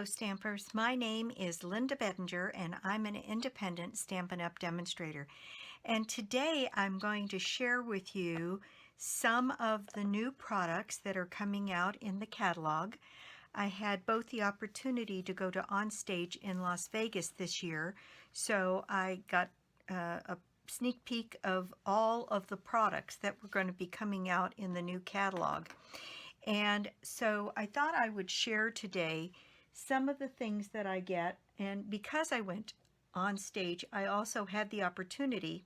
Stampers. My name is Linda Bedinger and I'm an independent Stampin' Up! Demonstrator. And today I'm going to share with you some of the new products that are coming out in the catalog. I had both the opportunity to go to Onstage in Las Vegas this year, so I got a sneak peek of all of the products that were going to be coming out in the new catalog. And so I thought I would share today some of the things that I get. And because I went on stage, I also had the opportunity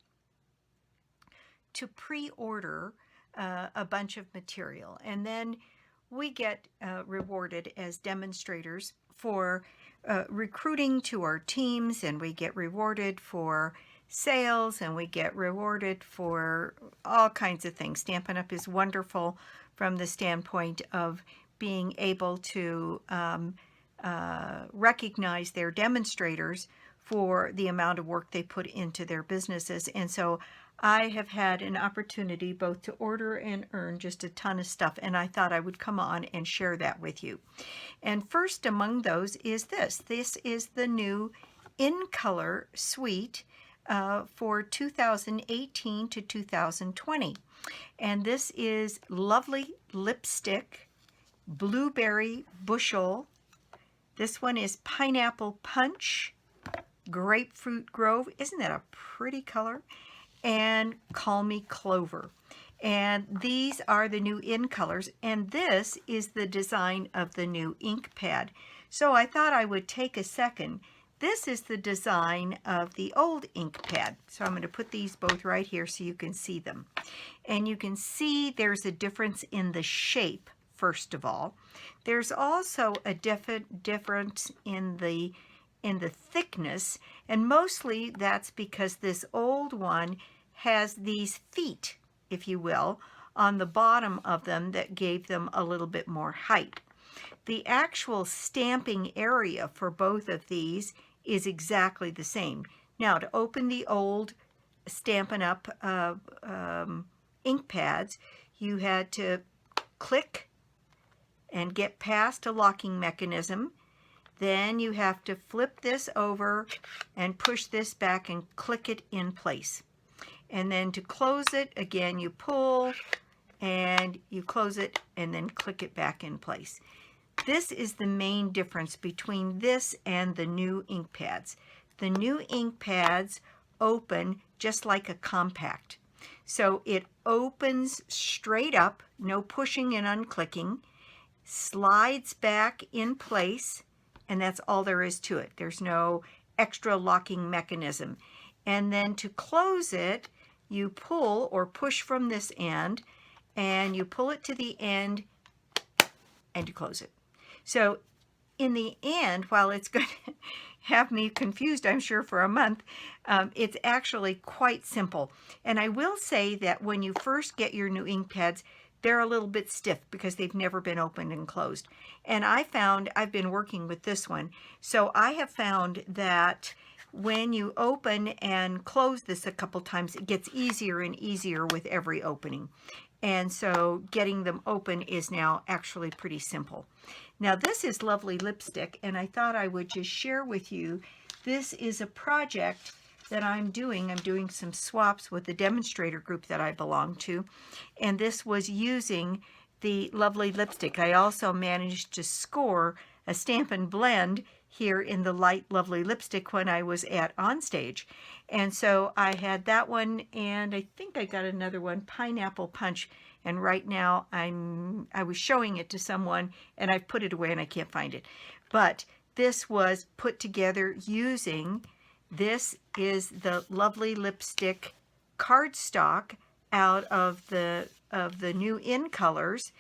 to pre-order a bunch of material. And then we get rewarded as demonstrators for recruiting to our teams, and we get rewarded for sales, and we get rewarded for all kinds of things. Stampin' Up! Is wonderful from the standpoint of being able to recognize their demonstrators for the amount of work they put into their businesses. And so I have had an opportunity both to order and earn just a ton of stuff, and I thought I would come on and share that with you. And first among those is this. This is the new In Color Suite for 2018 to 2020. And this is Lovely Lipstick, Blueberry Bushel. This one is Pineapple Punch, Grapefruit Grove. Isn't that a pretty color? And Call Me Clover. And these are the new in colors, and this is the design of the new ink pad. So I thought I would take a second. This is the design of the old ink pad. So I'm going to put these both right here so you can see them. And you can see there's a difference in the shape, first of all. There's also a difference in the thickness, and mostly that's because this old one has these feet, if you will, on the bottom of them that gave them a little bit more height. The actual stamping area for both of these is exactly the same. Now, to open the old Stampin' Up! Ink pads, you had to click and get past a locking mechanism. Then you have to flip this over and push this back and click it in place. And then to close it, again, you pull and you close it and then click it back in place. This is the main difference between this and the new ink pads. The new ink pads open just like a compact. So it opens straight up, no pushing and unclicking, slides back in place, and that's all there is to it. There's no extra locking mechanism. And then to close it, you pull or push from this end, and you pull it to the end, and you close it. So in the end, while it's going to have me confused, I'm sure, for a month, it's actually quite simple. And I will say that when you first get your new ink pads, they're a little bit stiff because they've never been opened and closed. And I've been working with this one, so I have found that when you open and close this a couple times, it gets easier and easier with every opening. And so getting them open is now actually pretty simple. Now this is Lovely Lipstick, and I thought I would just share with you, this is a project that I'm doing. I'm doing some swaps with the demonstrator group that I belong to, and this was using the Lovely Lipstick. I also managed to score a Stampin' Blend here in the light Lovely Lipstick when I was at Onstage. And so I had that one, and I think I got another one, Pineapple Punch, and right now I was showing it to someone and I've put it away and I can't find it. But this was put together using, this is the Lovely Lipstick cardstock out of the new in colors,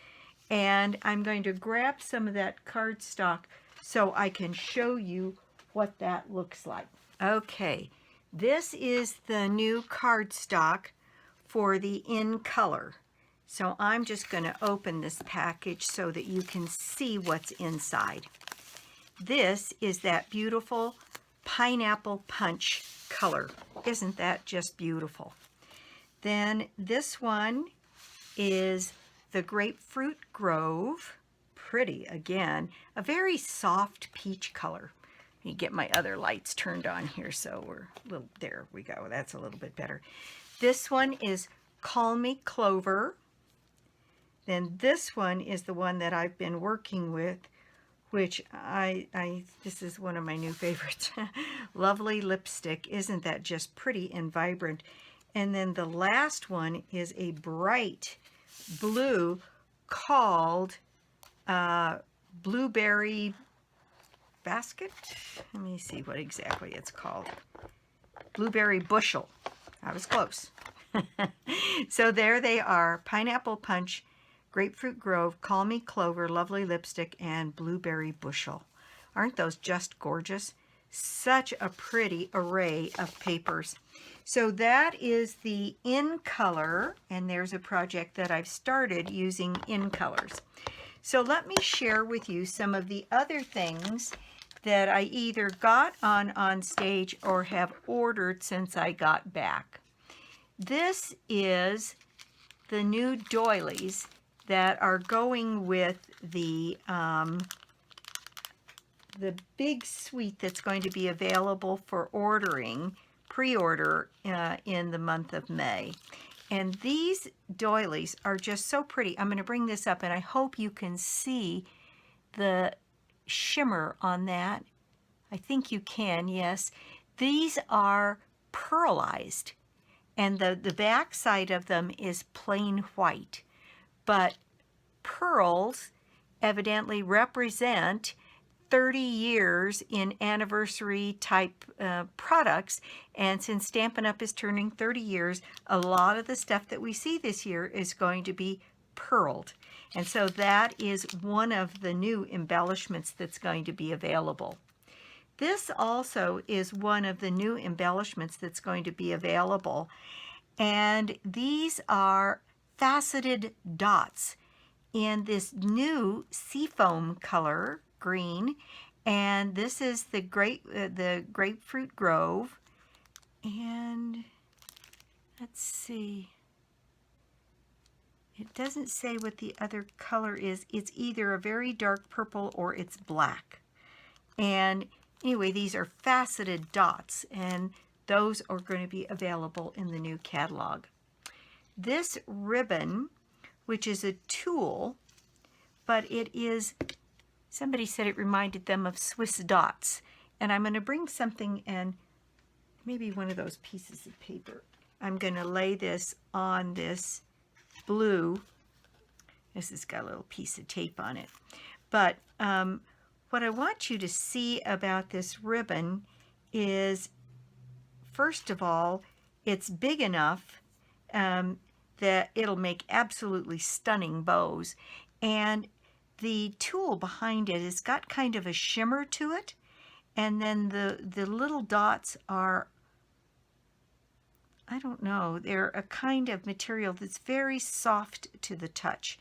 and I'm going to grab some of that cardstock so I can show you what that looks like. Okay, this is the new cardstock for the in color. So I'm just going to open this package so that you can see what's inside. This is that beautiful Pineapple Punch color. Isn't that just beautiful? Then this one is the Grapefruit Grove. pretty again. A very soft peach color. Let me get my other lights turned on here so we're a little, there we go. That's a little bit better. This one is Call Me Clover. Then this one is the one that I've been working with, which this is one of my new favorites. Lovely Lipstick. Isn't that just pretty and vibrant? And then the last one is a bright blue called Blueberry Basket. Let me see what exactly it's called. Blueberry Bushel. I was close. So there they are. Pineapple Punch, Grapefruit Grove, Call Me Clover, Lovely Lipstick, and Blueberry Bushel. Aren't those just gorgeous? Such a pretty array of papers. So that is the In Color, and there's a project that I've started using In Colors. So let me share with you some of the other things that I either got on stage or have ordered since I got back. This is the new doilies that are going with the big suite that's going to be available for ordering, pre-order in the month of May. And these doilies are just so pretty. I'm going to bring this up and I hope you can see the shimmer on that. I think you can, yes. These are pearlized and the back side of them is plain white. But pearls evidently represent 30 years in anniversary type products, and since Stampin' Up! Is turning 30 years, a lot of the stuff that we see this year is going to be pearled. And so that is one of the new embellishments that's going to be available. This also is one of the new embellishments that's going to be available, and these are faceted dots in this new seafoam color, green, and this is the Grapefruit Grove, and let's see, it doesn't say what the other color is. It's either a very dark purple or it's black. And anyway, these are faceted dots, and those are going to be available in the new catalog. This ribbon, which is a tulle, but it is, somebody said it reminded them of Swiss dots. And I'm going to bring something and maybe one of those pieces of paper. I'm going to lay this on this blue. This has got a little piece of tape on it. But what I want you to see about this ribbon is, first of all, it's big enough that it'll make absolutely stunning bows. And the tulle behind it has got kind of a shimmer to it. And then the little dots are, I don't know, they're a kind of material that's very soft to the touch.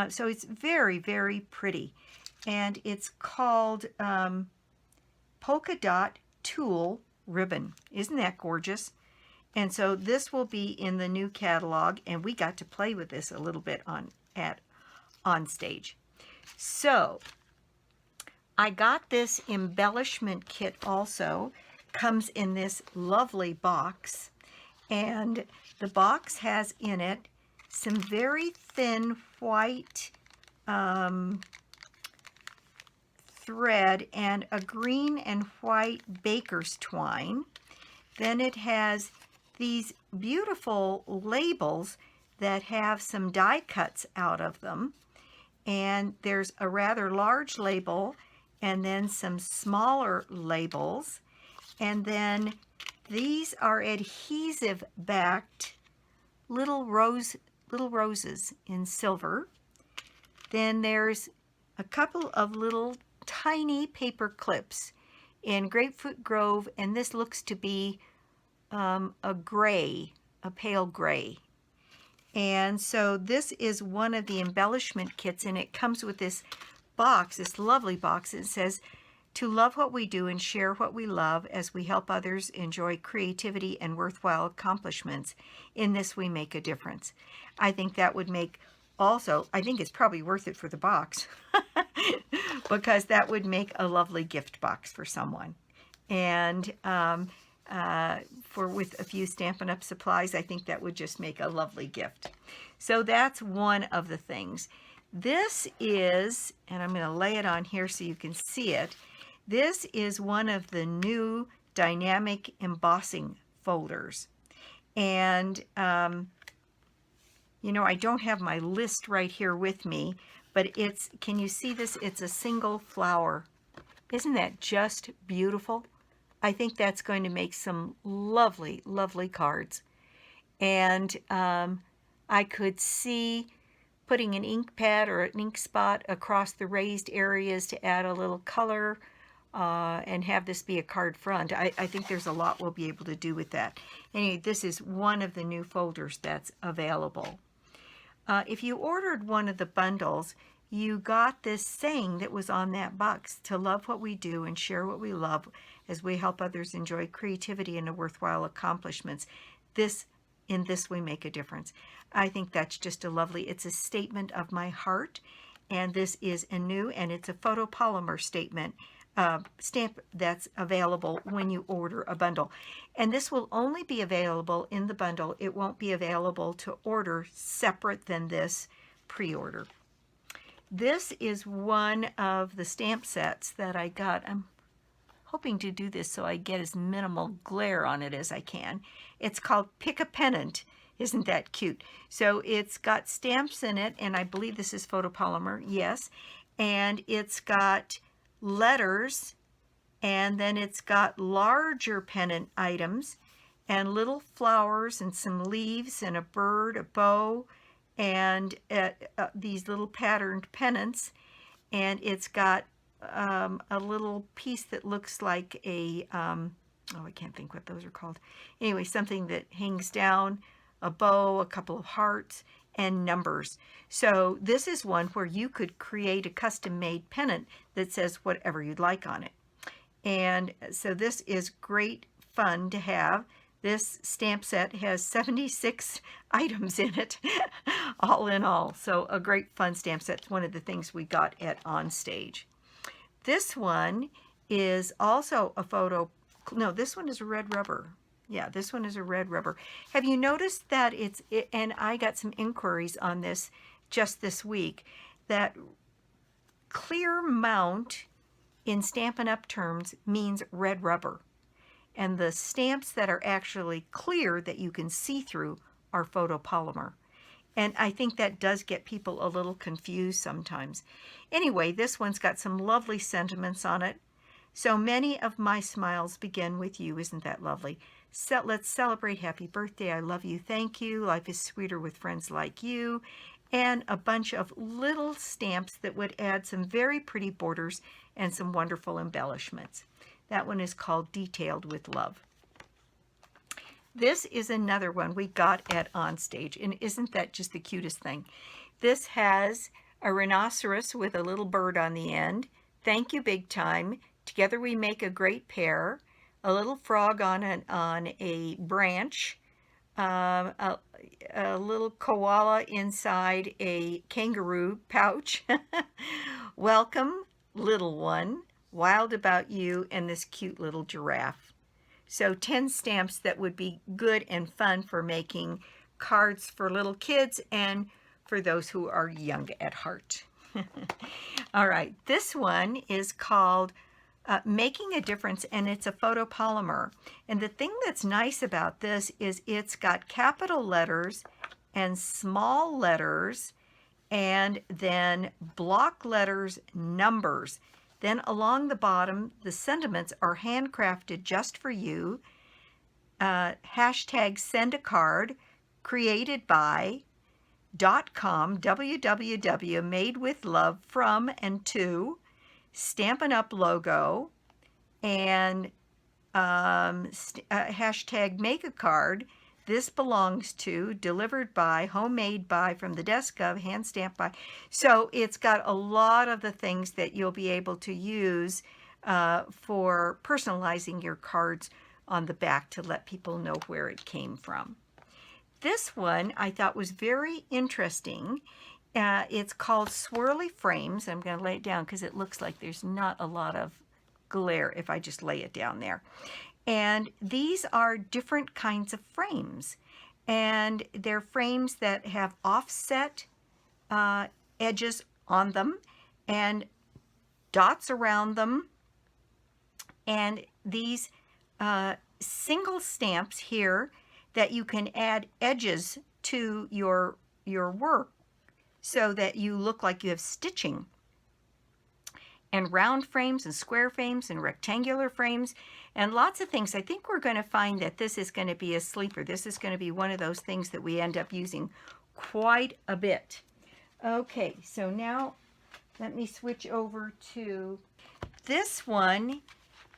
So it's very, very pretty. And it's called Polka Dot Tulle Ribbon. Isn't that gorgeous? And so this will be in the new catalog, and we got to play with this a little bit on stage. So I got this embellishment kit also. Comes in this lovely box, and the box has in it some very thin white thread and a green and white baker's twine. Then it has these beautiful labels that have some die cuts out of them, and there's a rather large label and then some smaller labels, and then these are adhesive backed little roses in silver. Then there's a couple of little tiny paper clips in Grapefruit Grove, and this looks to be a gray, a pale gray. And so this is one of the embellishment kits, and it comes with this box, this lovely box. It says, "To love what we do and share what we love as we help others enjoy creativity and worthwhile accomplishments. In this we make a difference." I think that would make also, I think it's probably worth it for the box because that would make a lovely gift box for someone. And with a few Stampin' Up! Supplies, I think that would just make a lovely gift. So that's one of the things. This is, and I'm going to lay it on here so you can see it, this is one of the new dynamic embossing folders. And, you know, I don't have my list right here with me, but it's, can you see this? It's a single flower. Isn't that just beautiful? I think that's going to make some lovely, lovely cards. And I could see putting an ink pad or an ink spot across the raised areas to add a little color and have this be a card front. I think there's a lot we'll be able to do with that. Anyway, this is one of the new folders that's available. If you ordered one of the bundles, you got this saying that was on that box: to love what we do and share what we love as we help others enjoy creativity and worthwhile accomplishments. In this we make a difference. I think that's just a lovely, it's a statement of my heart, and this is a new, and it's a photopolymer stamp that's available when you order a bundle. And this will only be available in the bundle. It won't be available to order separate than this pre-order. This is one of the stamp sets that I got. I'm hoping to do this so I get as minimal glare on it as I can. It's called Pick a Pennant. Isn't that cute? So it's got stamps in it, and I believe this is photopolymer, yes. And it's got letters, and then it's got larger pennant items and little flowers and some leaves and a bird, a bow, and these little patterned pennants. And it's got a little piece that looks like a, oh, I can't think what those are called. Anyway, something that hangs down, a bow, a couple of hearts, and numbers. So this is one where you could create a custom-made pennant that says whatever you'd like on it. And so this is great fun to have. This stamp set has 76 items in it, all in all. So a great fun stamp set. It's one of the things we got at OnStage. This one is also a photo, no, this one is a red rubber. Yeah, this one is a red rubber. Have you noticed that and I got some inquiries on this just this week, that clear mount in Stampin' Up! Terms means red rubber. And the stamps that are actually clear that you can see through are photopolymer. And I think that does get people a little confused sometimes. Anyway, this one's got some lovely sentiments on it. So many of my smiles begin with you. Isn't that lovely? So let's celebrate. Happy birthday. I love you. Thank you. Life is sweeter with friends like you. And a bunch of little stamps that would add some very pretty borders and some wonderful embellishments. That one is called Detailed with Love. This is another one we got at OnStage, and isn't that just the cutest thing? This has a rhinoceros with a little bird on the end. Thank you, big time. Together we make a great pair. A little frog on a branch. A little koala inside a kangaroo pouch. Welcome, little one. Wild about you, and this cute little giraffe. So 10 stamps that would be good and fun for making cards for little kids and for those who are young at heart. All right, this one is called Making a Difference, and it's a photopolymer. And the thing that's nice about this is it's got capital letters and small letters, and then block letters, numbers. Then along the bottom, the sentiments are handcrafted just for you. Hashtag send a card, created by .com, www, made with love from and to, Stampin' Up! Logo, and hashtag make a card. This belongs to, delivered by, homemade by, from the desk of, hand stamped by. So it's got a lot of the things that you'll be able to use for personalizing your cards on the back to let people know where it came from. This one I thought was very interesting. It's called Swirly Frames. I'm going to lay it down because it looks like there's not a lot of glare if I just lay it down there. And these are different kinds of frames. And they're frames that have offset edges on them and dots around them. And these single stamps here that you can add edges to your work so that you look like you have stitching. And round frames and square frames and rectangular frames and lots of things. I think we're going to find that this is going to be a sleeper. This is going to be one of those things that we end up using quite a bit. Okay, so now let me switch over to this one.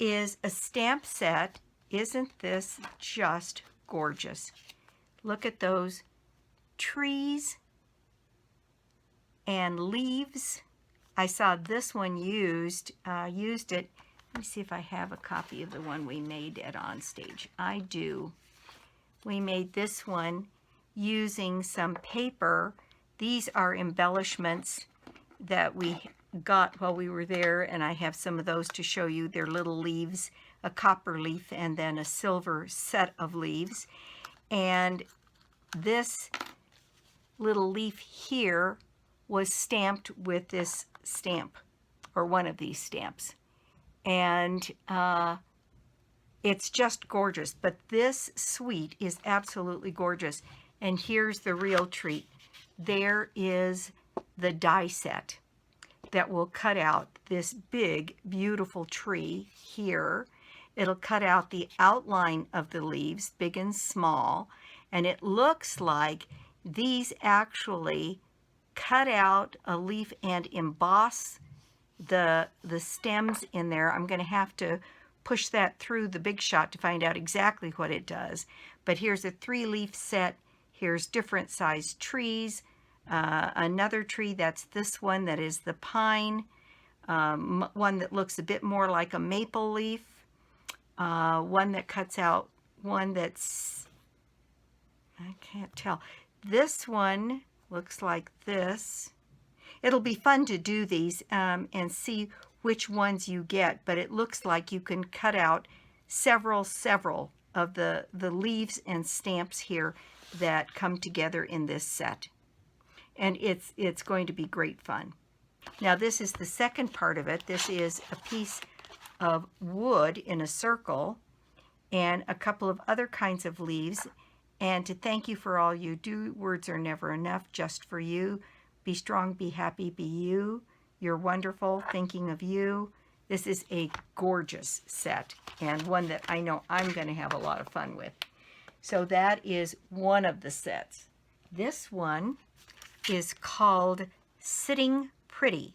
Is a stamp set. Isn't this just gorgeous? Look at those trees and leaves. I saw this one used it. Let me see if I have a copy of the one we made at Onstage. I do. We made this one using some paper. These are embellishments that we got while we were there, and I have some of those to show you. They're little leaves, a copper leaf and then a silver set of leaves. And this little leaf here was stamped with this stamp, or one of these stamps. And it's just gorgeous. But this suite is absolutely gorgeous. And here's the real treat. There is the die set that will cut out this big, beautiful tree here. It'll cut out the outline of the leaves, big and small, and it looks like these actually cut out a leaf and emboss the stems in there. I'm going to have to push that through the Big Shot to find out exactly what it does. But here's a 3-leaf set. Here's different sized trees. Another tree, that's this one, that is the pine. One that looks a bit more like a maple leaf. One that cuts out one that's, I can't tell. This one looks like this. It'll be fun to do these and see which ones you get, but it looks like you can cut out several of the leaves and stamps here that come together in this set. And it's going to be great fun. Now this is the second part of it. This is a piece of wood in a circle and a couple of other kinds of leaves. And to thank you for all you do. Words are never enough. Just for you. Be strong, be happy, be you. You're wonderful. Thinking of you. This is a gorgeous set and one that I know I'm going to have a lot of fun with. So that is one of the sets. This one is called Sitting Pretty.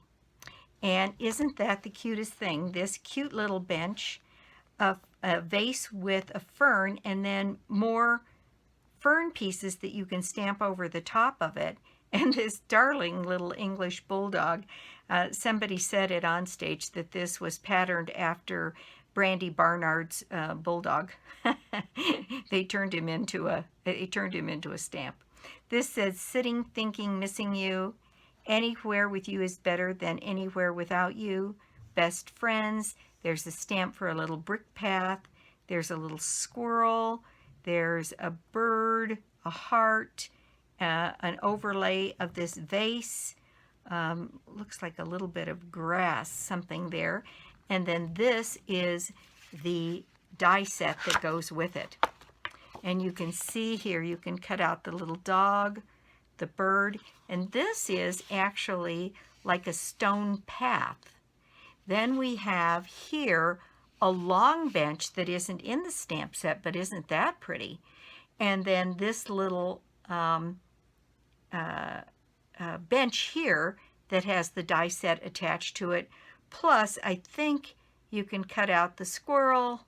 And isn't that the cutest thing? This cute little bench, a vase with a fern, and then more fern pieces that you can stamp over the top of it, and this darling little English bulldog. Somebody said it on stage that this was patterned after Brandy Barnard's bulldog. They turned him into a stamp. This says, sitting, thinking, missing you. Anywhere with you is better than anywhere without you. Best friends. There's a stamp for a little brick path. There's a little squirrel. There's a bird, a heart, an overlay of this vase. Looks like a little bit of grass, something there. And then this is the die set that goes with it. And you can see here, you can cut out the little dog, the bird, and this is actually like a stone path. Then we have here a long bench that isn't in the stamp set, but isn't that pretty? And then this little bench here that has the die set attached to it. Plus, I think you can cut out the squirrel.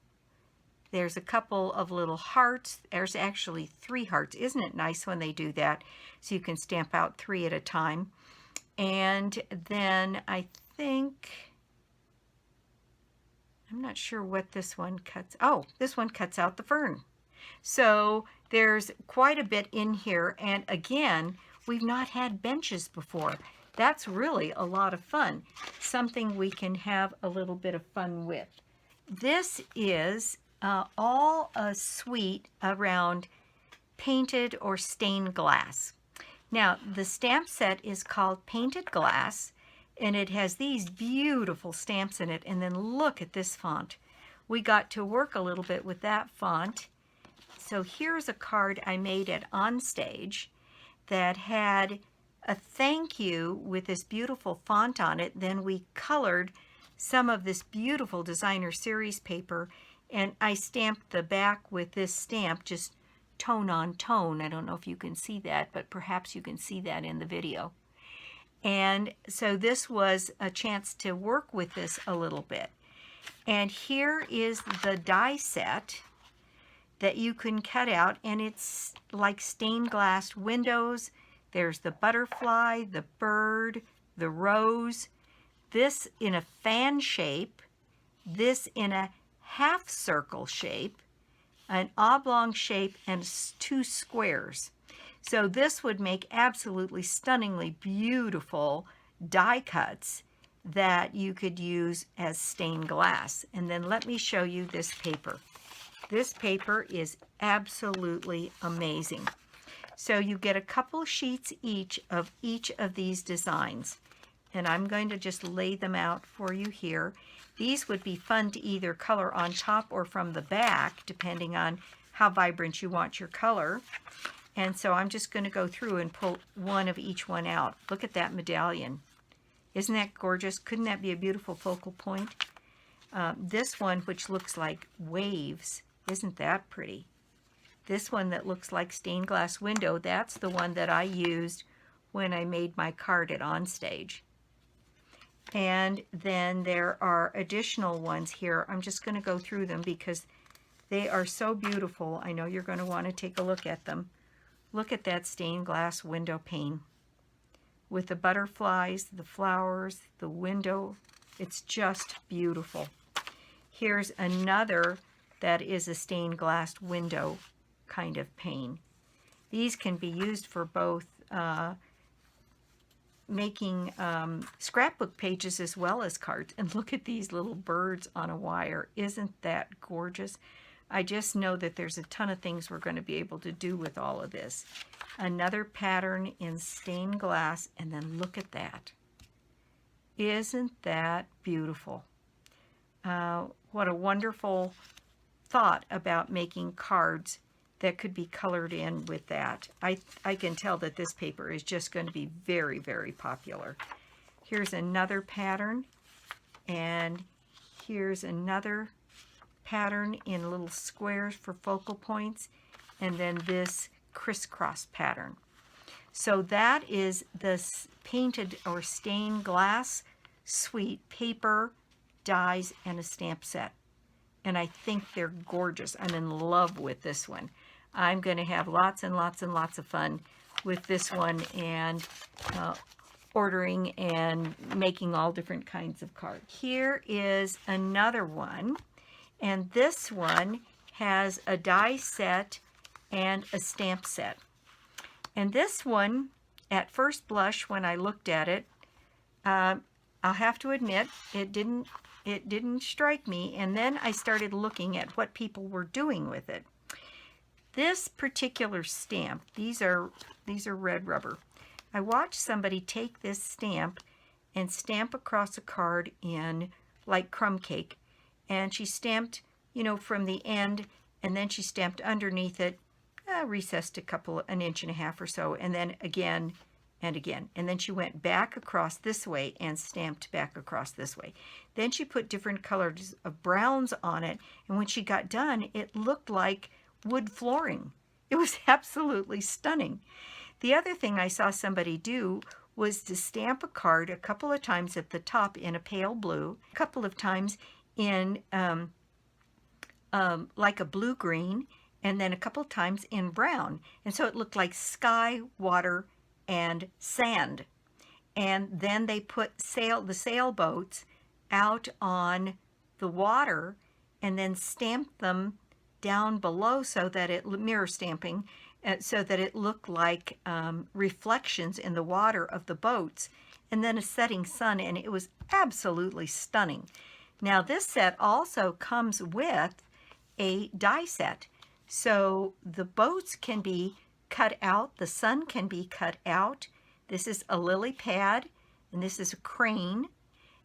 There's a couple of little hearts. There's actually 3 hearts. Isn't it nice when they do that? So you can stamp out 3 at a time. And then I think, I'm not sure what this one cuts. Oh, this one cuts out the fern. So there's quite a bit in here. And again, we've not had benches before. That's really a lot of fun. Something we can have a little bit of fun with. This is all a suite around painted or stained glass. Now, the stamp set is called Painted Glass, and it has these beautiful stamps in it. And then look at this font. We got to work a little bit with that font. So here's a card I made at Onstage that had a thank you with this beautiful font on it. Then we colored some of this beautiful designer series paper, and I stamped the back with this stamp, just tone on tone. I don't know if you can see that, but perhaps you can see that in the video. And so this was a chance to work with this a little bit. And here is the die set that you can cut out, and it's like stained glass windows. There's the butterfly, the bird, the rose, this in a fan shape, this in a half circle shape, an oblong shape, and 2 squares. So this would make absolutely stunningly beautiful die cuts that you could use as stained glass. And then let me show you this paper. This paper is absolutely amazing. So you get a couple sheets each of these designs. And I'm going to just lay them out for you here. These would be fun to either color on top or from the back, depending on how vibrant you want your color. And so I'm just going to go through and pull one of each one out. Look at that medallion. Isn't that gorgeous? Couldn't that be a beautiful focal point? This one, which looks like waves, isn't that pretty? This one that looks like stained glass window, that's the one that I used when I made my card at Onstage. And then there are additional ones here. I'm just going to go through them because they are so beautiful. I know you're going to want to take a look at them. Look at that stained glass window pane with the butterflies, the flowers, the window. It's just beautiful. Here's another that is a stained glass window kind of pane. These can be used for both making scrapbook pages as well as cards. And look at these little birds on a wire. Isn't that gorgeous? I just know that there's a ton of things we're going to be able to do with all of this. Another pattern in stained glass, and then look at that. Isn't that beautiful? What a wonderful thought about making cards that could be colored in with that. I can tell that this paper is just going to be very, very popular. Here's another pattern, and here's another pattern in little squares for focal points, and then this crisscross pattern. So that is this painted or stained glass suite, paper, dies, and a stamp set. And I think they're gorgeous. I'm in love with this one. I'm going to have lots and lots and lots of fun with this one, and ordering and making all different kinds of cards. Here is another one, and this one has a die set and a stamp set. And this one, at first blush, when I looked at it, I'll have to admit, it didn't strike me. And then I started looking at what people were doing with it. This particular stamp, these are red rubber. I watched somebody take this stamp and stamp across a card in like crumb cake. And she stamped, from the end, and then she stamped underneath it, recessed an inch and a half or so, and then again and again. And then she went back across this way and stamped back across this way. Then she put different colors of browns on it, and when she got done, it looked like wood flooring. It was absolutely stunning. The other thing I saw somebody do was to stamp a card a couple of times at the top in a pale blue, a couple of times in like a blue-green, and then a couple of times in brown. And so it looked like sky, water, and sand. And then they put the sailboats out on the water and then stamped them down below so that it mirror stamping so that it looked like reflections in the water of the boats, and then a setting sun, and it was absolutely stunning. Now this set also comes with a die set, so the boats can be cut out, the sun can be cut out. This is a lily pad, and this is a crane,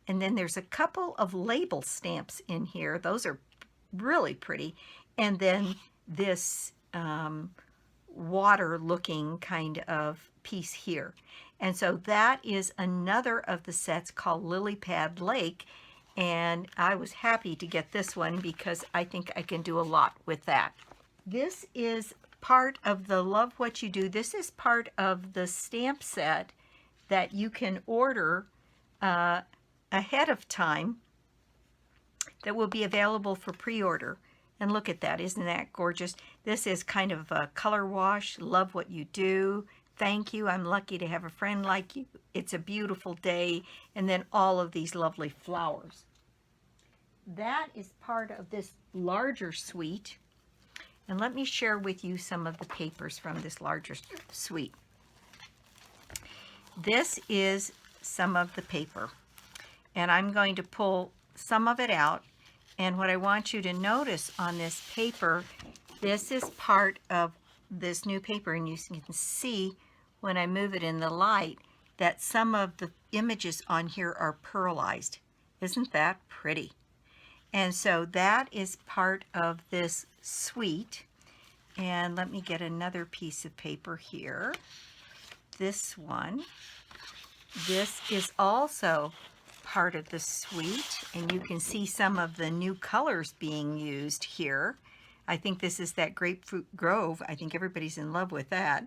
and then there's a couple of label stamps in here. Those are really pretty, and then this water looking kind of piece here. And so that is another of the sets called Lily Pad Lake, and I was happy to get this one because I think I can do a lot with that. This is part of the Love What You Do. This is part of the stamp set that you can order ahead of time that will be available for pre-order. And look at that, isn't that gorgeous? This is kind of a color wash, Love What You Do, thank you, I'm lucky to have a friend like you, it's a beautiful day, and then all of these lovely flowers. That is part of this larger suite, and let me share with you some of the papers from this larger suite. This is some of the paper, and I'm going to pull some of it out. And what I want you to notice on this paper, this is part of this new paper, and you can see when I move it in the light that some of the images on here are pearlized. Isn't that pretty? And so that is part of this suite. And let me get another piece of paper here. This one. This is also part of the suite, and you can see some of the new colors being used here. I think this is that Grapefruit Grove. I think everybody's in love with that.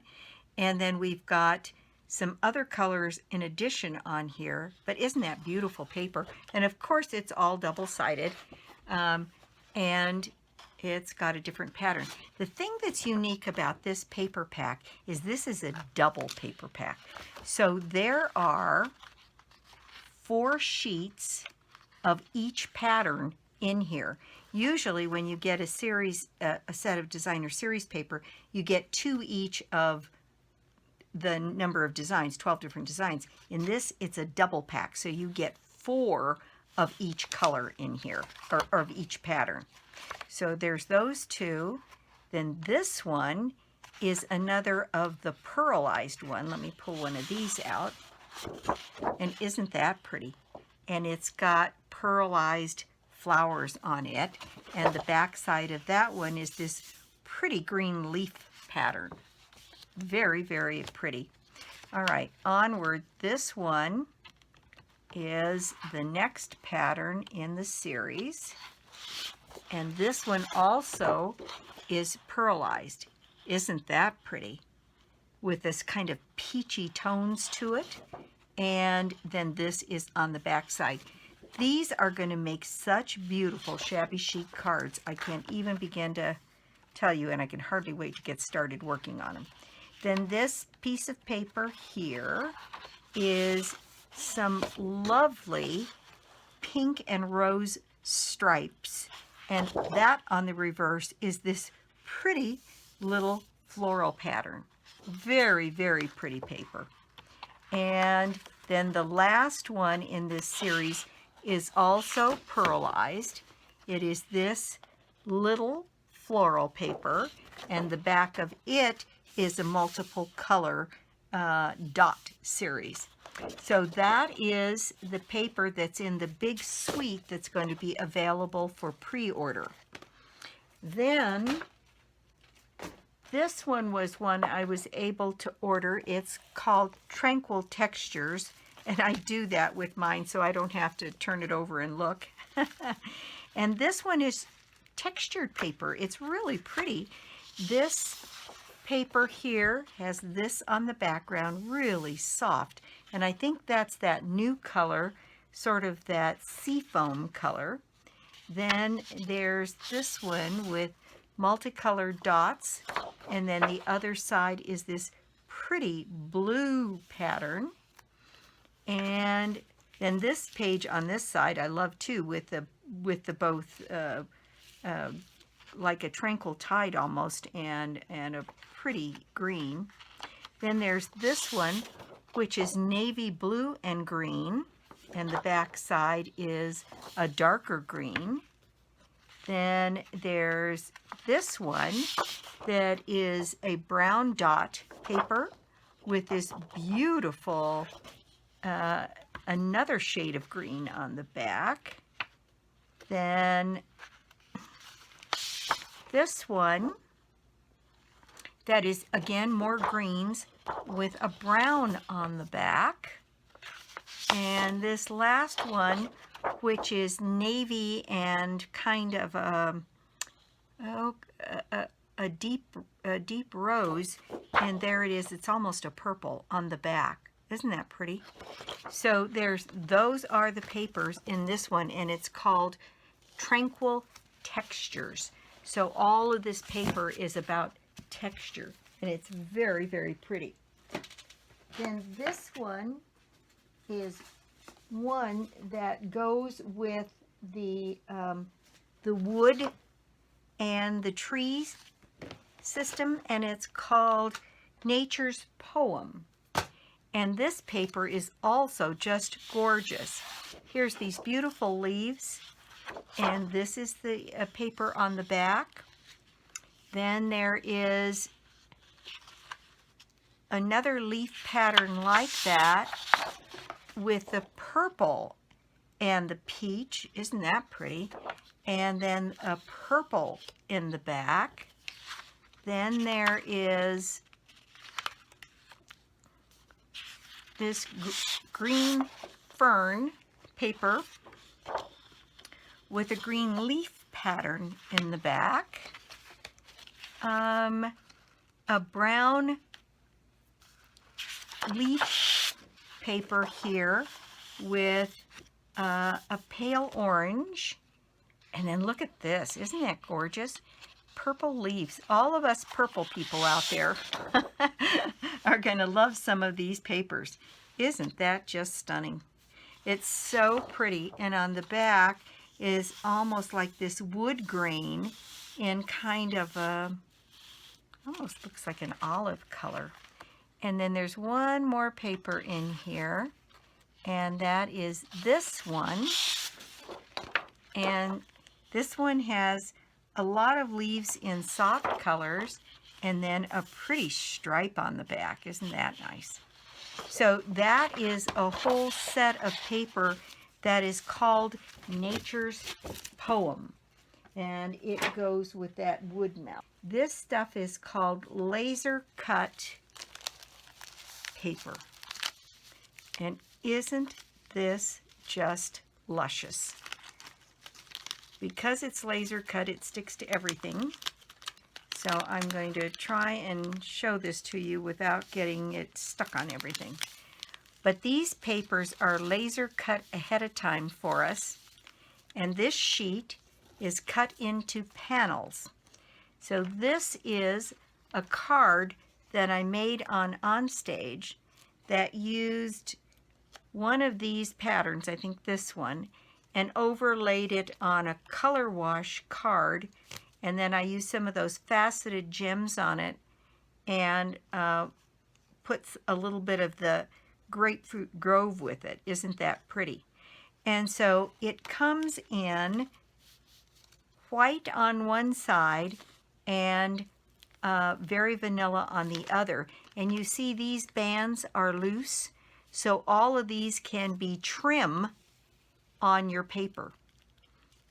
And then we've got some other colors in addition on here, but isn't that beautiful paper? And of course it's all double-sided, and it's got a different pattern. The thing that's unique about this paper pack is this is a double paper pack. So there are 4 sheets of each pattern in here. Usually when you get a series, a set of designer series paper, you get 2 each of the number of designs, 12 different designs. In this, it's a double pack, so you get 4 of each color in here, or of each pattern. So there's those 2. Then this one is another of the pearlized one. Let me pull one of these out. And isn't that pretty? And it's got pearlized flowers on it. And the back side of that one is this pretty green leaf pattern. Very, very pretty. All right, onward. This one is the next pattern in the series. And this one also is pearlized. Isn't that pretty? With this kind of peachy tones to it. And then this is on the back side. These are going to make such beautiful shabby chic cards. I can't even begin to tell you, and I can hardly wait to get started working on them. Then this piece of paper here is some lovely pink and rose stripes. And that on the reverse is this pretty little floral pattern. Very, very pretty paper. And then the last one in this series is also pearlized. It is this little floral paper, and the back of it is a multiple color dot series. So that is the paper that's in the big suite that's going to be available for pre-order. Then this one was one I was able to order. It's called Tranquil Textures, and I do that with mine so I don't have to turn it over and look. And this one is textured paper. It's really pretty. This paper here has this on the background, really soft. And I think that's that new color, sort of that seafoam color. Then there's this one with multicolored dots. And then the other side is this pretty blue pattern. And then this page on this side I love too, with the both like a Tranquil Tide almost, and a pretty green. Then there's this one, which is navy blue and green, and the back side is a darker green. Then there's this one that is a brown dot paper with this beautiful another shade of green on the back. Then this one that is again more greens with a brown on the back. And this last one, which is navy and kind of a deep rose, and there it is. It's almost a purple on the back. Isn't that pretty? So those are the papers in this one, and it's called Tranquil Textures. So all of this paper is about texture, and it's very, very pretty. Then this one is one that goes with the wood and the trees system, and it's called Nature's Poem. And this paper is also just gorgeous. Here's these beautiful leaves, and this is the paper on the back. Then there is another leaf pattern like that with the purple and the peach. Isn't that pretty? And then a purple in the back. Then there is this green fern paper with a green leaf pattern in the back. A brown leaf paper here with a pale orange. And then look at this. Isn't that gorgeous? Purple leaves. All of us purple people out there are going to love some of these papers. Isn't that just stunning? It's so pretty. And on the back is almost like this wood grain in kind of a, almost looks like an olive color. And then there's one more paper in here, and that is this one. And this one has a lot of leaves in soft colors and then a pretty stripe on the back. Isn't that nice? So that is a whole set of paper that is called Nature's Poem, and it goes with that wood melt. This stuff is called laser cut paper, and isn't this just luscious? Because it's laser cut, it sticks to everything. So I'm going to try and show this to you without getting it stuck on everything. But these papers are laser cut ahead of time for us. And this sheet is cut into panels. So this is a card that I made on Onstage that used one of these patterns, I think this one, and overlaid it on a color wash card, and then I used some of those faceted gems on it and put a little bit of the Grapefruit Grove with it. Isn't that pretty? And so it comes in white on one side and very vanilla on the other. And you see these bands are loose, so all of these can be trim on your paper,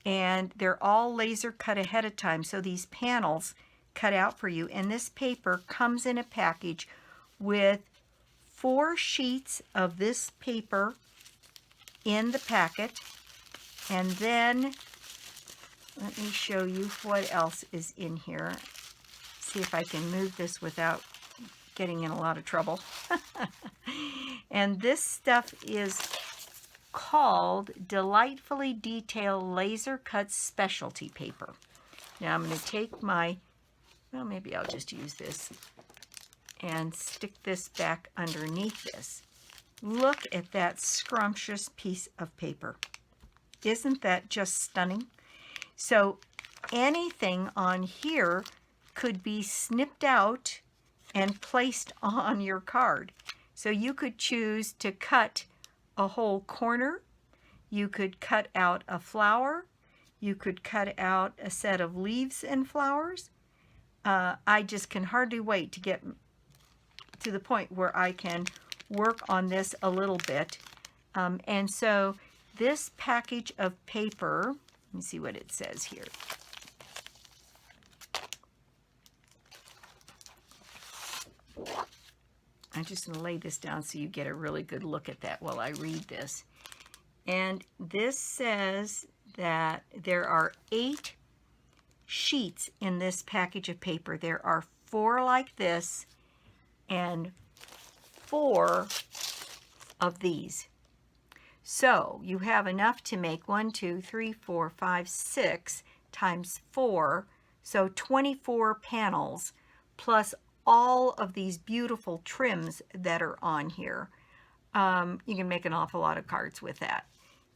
and they're all laser cut ahead of time, so these panels cut out for you. And this paper comes in a package with 4 sheets of this paper in the packet. And then let me show you what else is in here. See if I can move this without getting in a lot of trouble. And this stuff is called Delightfully Detailed Laser Cut Specialty Paper. Now I'm going to take my, well, maybe I'll just use this and stick this back underneath this. Look at that scrumptious piece of paper. Isn't that just stunning? So anything on here could be snipped out and placed on your card. So you could choose to cut a whole corner, you could cut out a flower, you could cut out a set of leaves and flowers. I just can hardly wait to get to the point where I can work on this a little bit. And so this package of paper, let me see what it says here. I'm just going to lay this down so you get a really good look at that while I read this. And this says that there are 8 sheets in this package of paper. There are 4 like this and 4 of these. So you have enough to make 1, 2, 3, 4, 5, 6 times 4, so 24 panels plus all of these beautiful trims that are on here. You can make an awful lot of cards with that.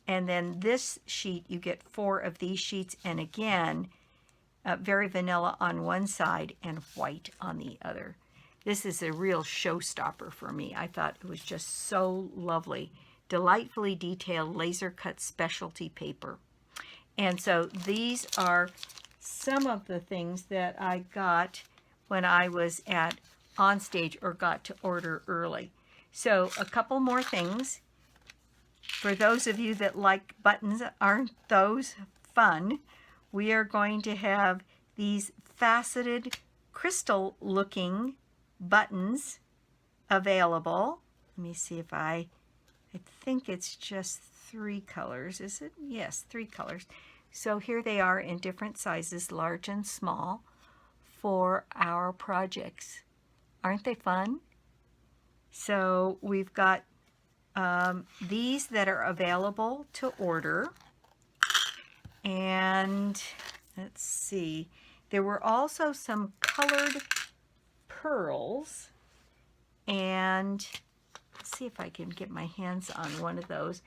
And then this sheet, you get 4 of these sheets, and again, very vanilla on one side and white on the other. This is a real showstopper for me. I thought it was just so lovely. Delightfully detailed laser cut specialty paper. And so these are some of the things that I got when I was at Onstage or got to order early. So a couple more things. For those of you that like buttons, aren't those fun? We are going to have these faceted crystal looking buttons available. Let me see if I think it's just 3 colors. Is it? Yes, 3 colors. So here they are in different sizes, large and small, for our projects. Aren't they fun? So we've got these that are available to order. And let's see, there were also some colored pearls. And let's see if I can get my hands on one of those.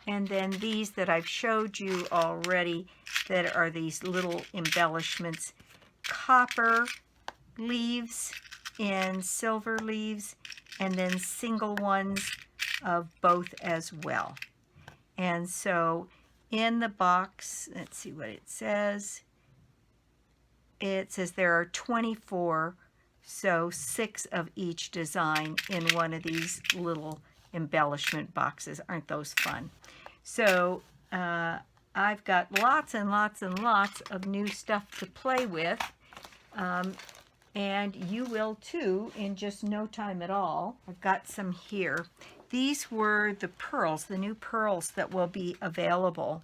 And then these that I've showed you already that are these little embellishments. Copper leaves and silver leaves, and then single ones of both as well. And so in the box, let's see what it says. It says there are 24, so 6 of each design in one of these little embellishment boxes. Aren't those fun? So I've got lots and lots and lots of new stuff to play with. And you will too in just no time at all. I've got some here. These were the pearls, the new pearls that will be available.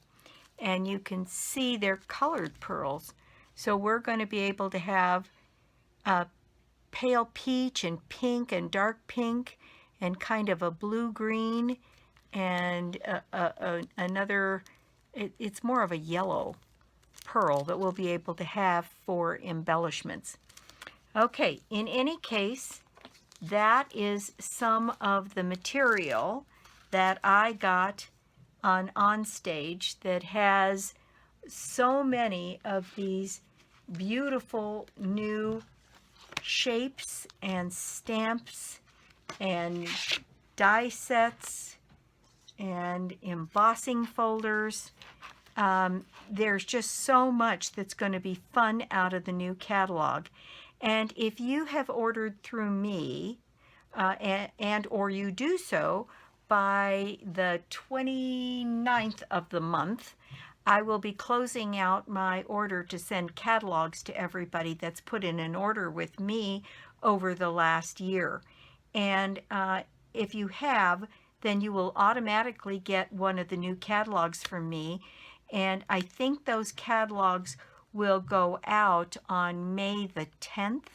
And you can see they're colored pearls. So we're going to be able to have pale peach and pink and dark pink and kind of a blue-green and another, it's more of a yellow pearl that we'll be able to have for embellishments. Okay, in any case, that is some of the material that I got on Onstage that has so many of these beautiful new shapes and stamps and die sets and embossing folders. There's just so much that's going to be fun out of the new catalog. And if you have ordered through me, and or you do so by the 29th of the month, I will be closing out my order to send catalogs to everybody that's put in an order with me over the last year. And if you have, then you will automatically get one of the new catalogs from me. And I think those catalogs will go out on May the 10th.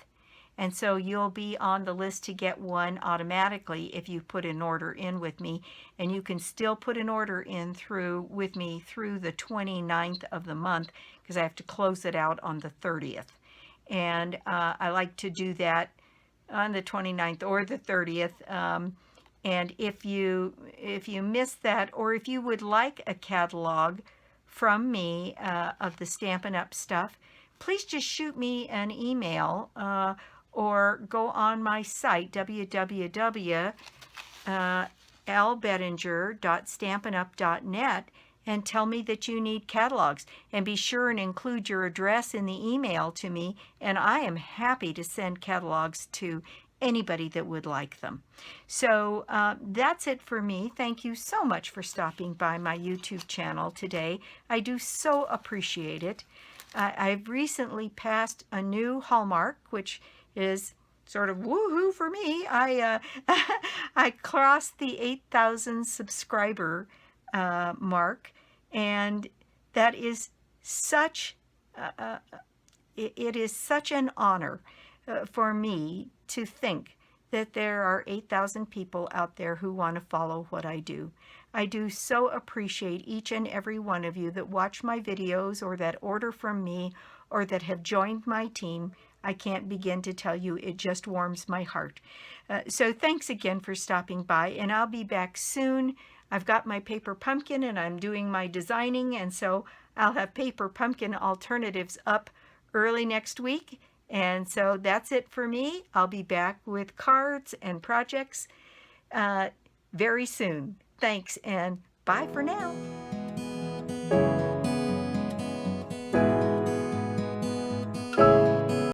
And so you'll be on the list to get one automatically if you put an order in with me. And you can still put an order in with me through the 29th of the month, because I have to close it out on the 30th. And I like to do that on the 29th or the 30th. And if you miss that, or if you would like a catalog from me of the Stampin' Up! Stuff, please just shoot me an email or go on my site, www.lbedinger.stampinup.net, and tell me that you need catalogs. And be sure and include your address in the email to me, and I am happy to send catalogs to anybody that would like them. So that's it for me. Thank you so much for stopping by my YouTube channel today. I do so appreciate it. I've recently passed a new hallmark, which is sort of woohoo for me. I crossed the 8,000 subscriber mark, and that is such it is such an honor for me to think that there are 8,000 people out there who want to follow what I do. I do so appreciate each and every one of you that watch my videos or that order from me or that have joined my team. I can't begin to tell you, it just warms my heart. So thanks again for stopping by, and I'll be back soon. I've got my paper pumpkin and I'm doing my designing, and so I'll have paper pumpkin alternatives up early next week. And so that's it for me. I'll be back with cards and projects very soon. Thanks, and bye for now.